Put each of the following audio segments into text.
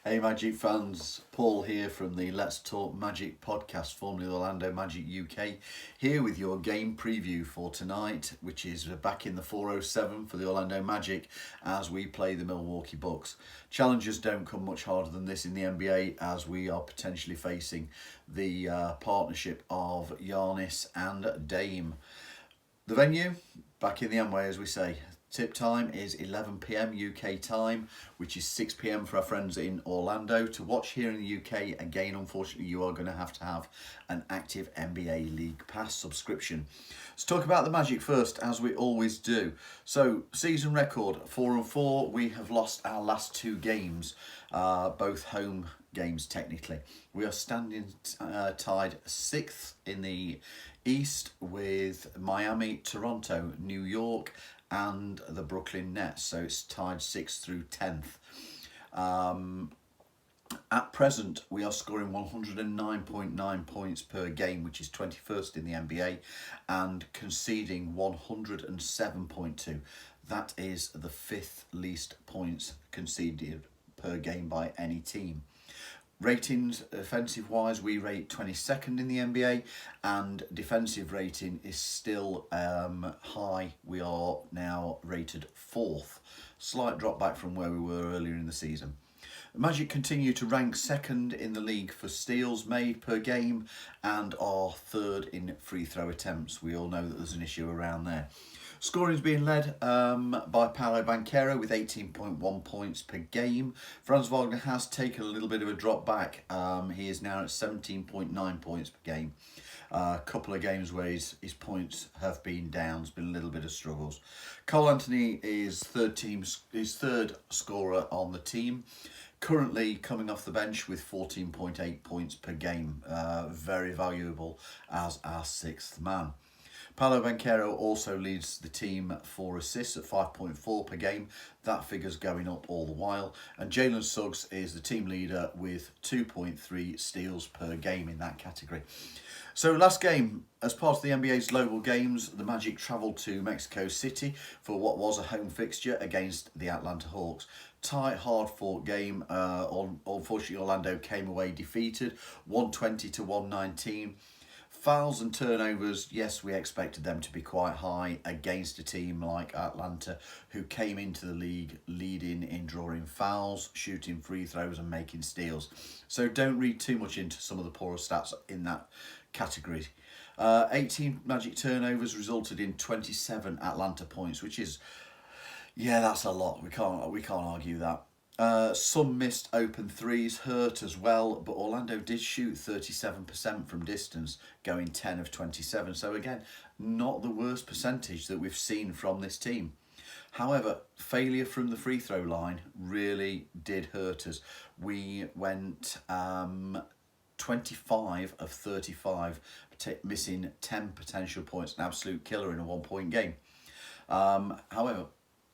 Hey Magic fans, Paul here from the Let's Talk Magic podcast, formerly the Orlando Magic UK, here with your game preview for tonight, which is back in the 407 for the Orlando Magic as we play the Milwaukee Bucks. Challenges don't come much harder than this in the NBA as we are potentially facing the partnership of Giannis and Dame. The venue, back in the Amway as we say. Tip time is 11 p.m. UK time, which is 6 p.m. for our friends in Orlando. To watch here in the UK, again, unfortunately, you are going to have an active NBA League Pass subscription. Let's talk about the Magic first, as we always do. So, season record, 4-4. We have lost our last two games, both home games technically. We are standing tied 6th in the East with Miami, Toronto, New York, and the Brooklyn Nets, so it's tied 6th through 10th. At present, we are scoring 109.9 points per game, which is 21st in the NBA, and conceding 107.2. That is the 5th least points conceded per game by any team. Ratings, offensive wise, we rate 22nd in the NBA, and defensive rating is still high. We are now rated 4th. Slight drop back from where we were earlier in the season. The Magic continue to rank 2nd in the league for steals made per game and are 3rd in free throw attempts. We all know that there's an issue around there. Scoring is being led by Paolo Banchero with 18.1 points per game. Franz Wagner has taken a little bit of a drop back. He is now at 17.9 points per game. A couple of games where his points have been down. There's been a little bit of struggles. Cole Anthony is third scorer on the team. Currently coming off the bench with 14.8 points per game. Very valuable as our 6th man. Paolo Banchero also leads the team for assists at 5.4 per game. That figure's going up all the while. And Jalen Suggs is the team leader with 2.3 steals per game in that category. So last game, as part of the NBA's global games, the Magic travelled to Mexico City for what was a home fixture against the Atlanta Hawks. Tight, hard-fought game. Unfortunately, Orlando came away defeated, 120-119. Fouls and turnovers, yes, we expected them to be quite high against a team like Atlanta, who came into the league leading in drawing fouls, shooting free throws and making steals. So don't read too much into some of the poorer stats in that category. 18 Magic turnovers resulted in 27 Atlanta points, which is, yeah, that's a lot. We can't argue that. Some missed open threes hurt as well, but Orlando did shoot 37% from distance, going 10 of 27. So again, not the worst percentage that we've seen from this team. However, failure from the free throw line really did hurt us. We went 25 of 35, missing 10 potential points, an absolute killer in a 1-point game. However,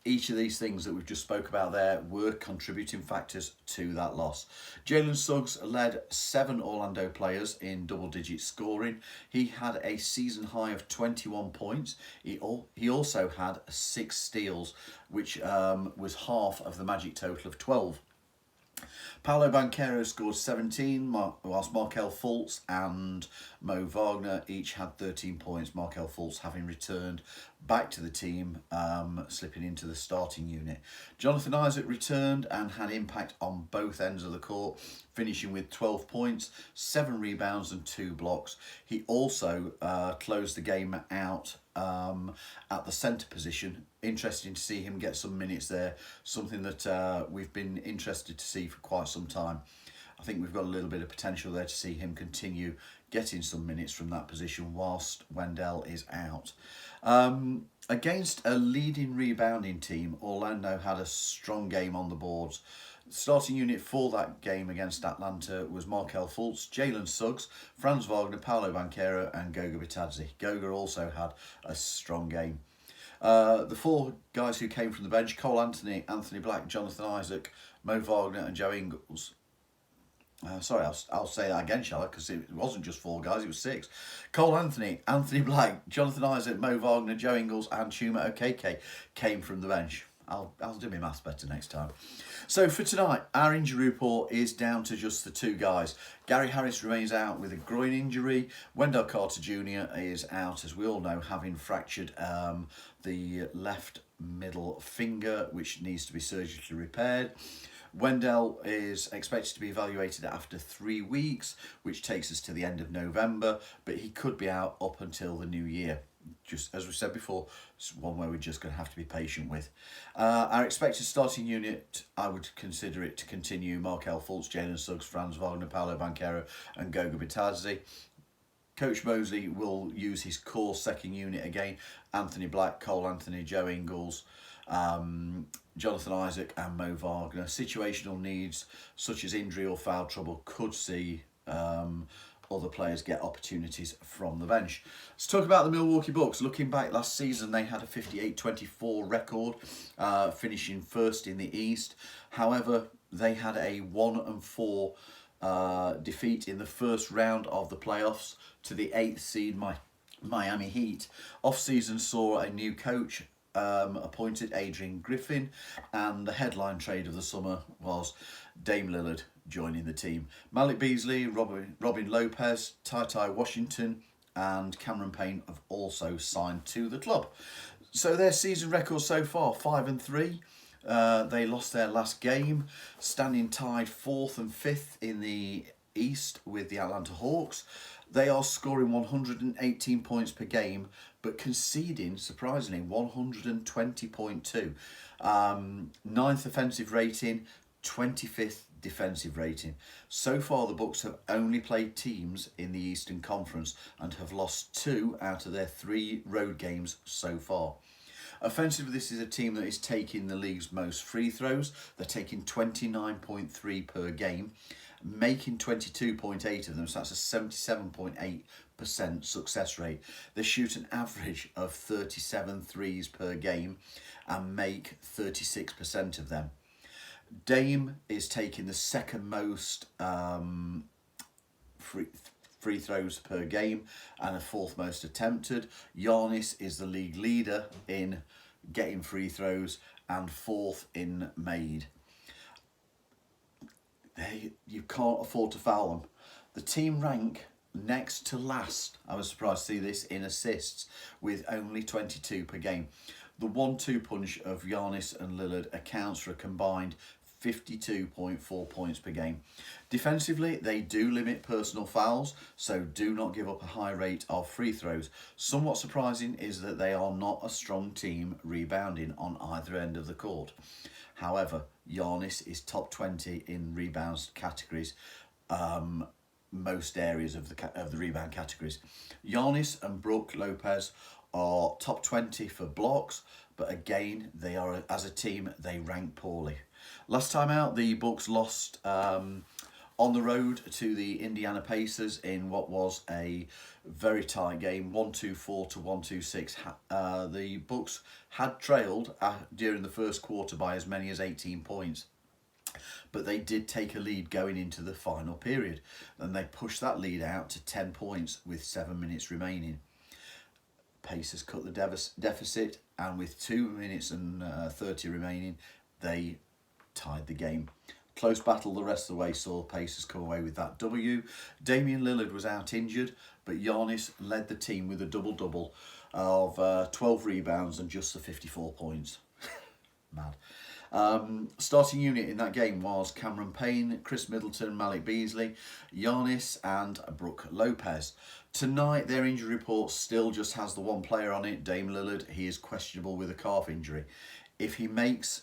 each of these things that we've just spoke about there were contributing factors to that loss. Jalen Suggs led 7 Orlando players in double-digit scoring. He had a season high of 21 points. He also had 6 steals, which was half of the Magic total of 12. Paolo Banchero scored 17, whilst Markelle Fultz and Mo Wagner each had 13 points. Markelle Fultz having returned back to the team, slipping into the starting unit. Jonathan Isaac returned and had impact on both ends of the court, finishing with 12 points, 7 rebounds and 2 blocks. He also closed the game out at the centre position. Interesting to see him get some minutes there, something that we've been interested to see for quite some time. I think we've got a little bit of potential there to see him continue getting some minutes from that position whilst Wendell is out. Against a leading rebounding team, Orlando had a strong game on the boards. The starting unit for that game against Atlanta was Markelle Fultz, Jalen Suggs, Franz Wagner, Paolo Banchero and Goga Bitadze. Goga also had a strong game. The 4 guys who came from the bench, Cole Anthony, Anthony Black, Jonathan Isaac, Mo Wagner and Joe Ingles. Sorry, I'll say that again, shall I? Because it wasn't just 4 guys, it was 6. Cole Anthony, Anthony Black, Jonathan Isaac, Mo Wagner, Joe Ingles and Chuma Okeke came from the bench. I'll do my maths better next time. So for tonight, our injury report is down to just the two guys. Gary Harris remains out with a groin injury. Wendell Carter Jr. is out, as we all know, having fractured the left middle finger, which needs to be surgically repaired. Wendell is expected to be evaluated after 3 weeks, which takes us to the end of November, but he could be out up until the new year. Just as we said before, it's one where we're just going to have to be patient with. Our expected starting unit, I would consider it to continue Markel Fultz, Jalen Suggs, Franz Wagner, Paolo Banchero and Goga Bitadze. Coach Mosley will use his core second unit again. Anthony Black, Cole Anthony, Joe Ingles, Jonathan Isaac and Mo Wagner. Situational needs such as injury or foul trouble could see other players get opportunities from the bench. Let's talk about the Milwaukee Bucks. Looking back last season, they had a 58-24 record, finishing first in the East. However, they had a 1-4 defeat in the first round of the playoffs to the 8th seed Miami Heat. Off-season saw a new coach appointed, Adrian Griffin, and the headline trade of the summer was Dame Lillard joining the team. Malik Beasley, Robin Lopez, Ty Washington and Cameron Payne have also signed to the club. So their season record so far, 5-3. They lost their last game, standing tied 4th and 5th in the East with the Atlanta Hawks. They are scoring 118 points per game, but conceding, surprisingly, 120.2. 9th offensive rating, 25th defensive rating. So far, the Bucks have only played teams in the Eastern Conference and have lost 2 out of their 3 road games so far. Offensively, this is a team that is taking the league's most free throws. They're taking 29.3 per game, making 22.8 of them, so that's a 77.8% success rate. They shoot an average of 37 threes per game and make 36% of them. Dame is taking the second most free throws per game and a 4th most attempted. Giannis is the league leader in getting free throws and 4th in made. You can't afford to foul them. The team rank next to last, I was surprised to see this, in assists with only 22 per game. The 1-2 punch of Giannis and Lillard accounts for a combined 52.4 points per game. Defensively, they do limit personal fouls, so do not give up a high rate of free throws. Somewhat surprising is that they are not a strong team rebounding on either end of the court. However, Giannis is top 20 in rebounds categories, most areas of the rebound categories. Giannis and Brook Lopez are top 20 for blocks, but again, they are, as a team, they rank poorly. Last time out, the Bucks lost on the road to the Indiana Pacers in what was a very tight game, 124 to 126. The Bucks had trailed during the first quarter by as many as 18 points. But they did take a lead going into the final period, and they pushed that lead out to 10 points with 7 minutes remaining. Pacers cut the deficit, and with 2 minutes and 30 remaining, they tied the game. Close battle the rest of the way saw Pacers come away with that W. Damian Lillard was out injured, but Giannis led the team with a double-double of 12 rebounds and just the 54 points. Mad. Starting unit in that game was Cameron Payne, Chris Middleton, Malik Beasley, Giannis and Brook Lopez. Tonight, their injury report still just has the one player on it, Dame Lillard. He is questionable with a calf injury. If he makes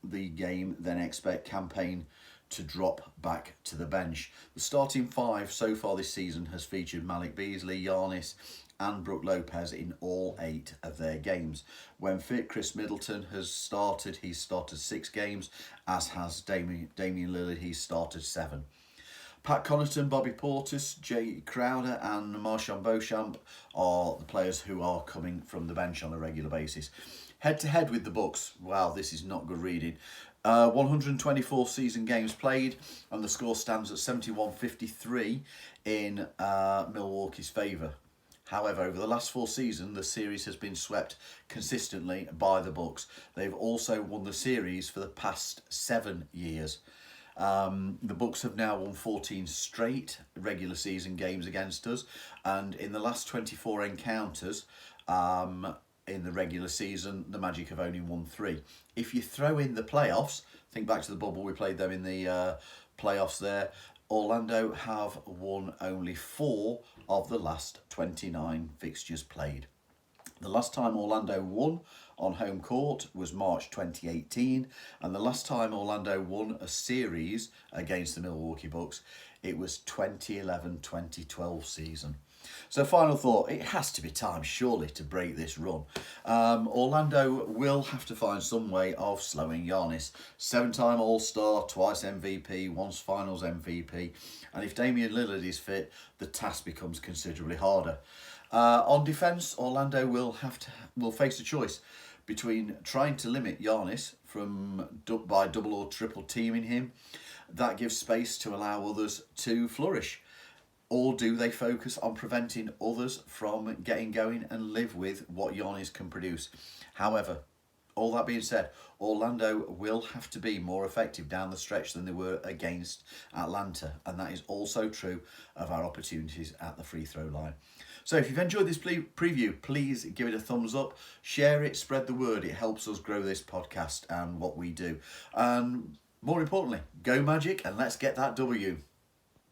the game, then expect Campaign to drop back to the bench. The starting 5 so far this season has featured Malik Beasley, Giannis and Brook Lopez in all 8 of their games. When fit, Chris Middleton has started. He's started 6 games, as has Damian Lillard. He's started 7. Pat Connaughton, Bobby Portis, Jay Crowder and Marshawn Beauchamp are the players who are coming from the bench on a regular basis. Head-to-head with the Bucks. Wow, this is not good reading. 124 season games played, and the score stands at 71-53 in Milwaukee's favour. However, over the last 4 seasons, the series has been swept consistently by the Bucks. They've also won the series for the past 7 years. The Bucks have now won 14 straight regular season games against us, and in the last 24 encounters in the regular season, the Magic have only won 3. If you throw in the playoffs, think back to the bubble, we played them in the playoffs there, Orlando have won only 4 of the last 29 fixtures played. The last time Orlando won on home court was March 2018, and the last time Orlando won a series against the Milwaukee Bucks, it was 2011-2012 season. So final thought, it has to be time surely to break this run. Orlando will have to find some way of slowing Giannis. 7-time All-Star, twice MVP, once Finals MVP, and if Damian Lillard is fit, the task becomes considerably harder. On defence, Orlando will face a choice between trying to limit Giannis by double or triple teaming him. That gives space to allow others to flourish. Or do they focus on preventing others from getting going and live with what Giannis can produce? However, all that being said, Orlando will have to be more effective down the stretch than they were against Atlanta, and that is also true of our opportunities at the free throw line. So if you've enjoyed this preview, please give it a thumbs up, share it, spread the word. It helps us grow this podcast and what we do. And more importantly, go Magic and let's get that W.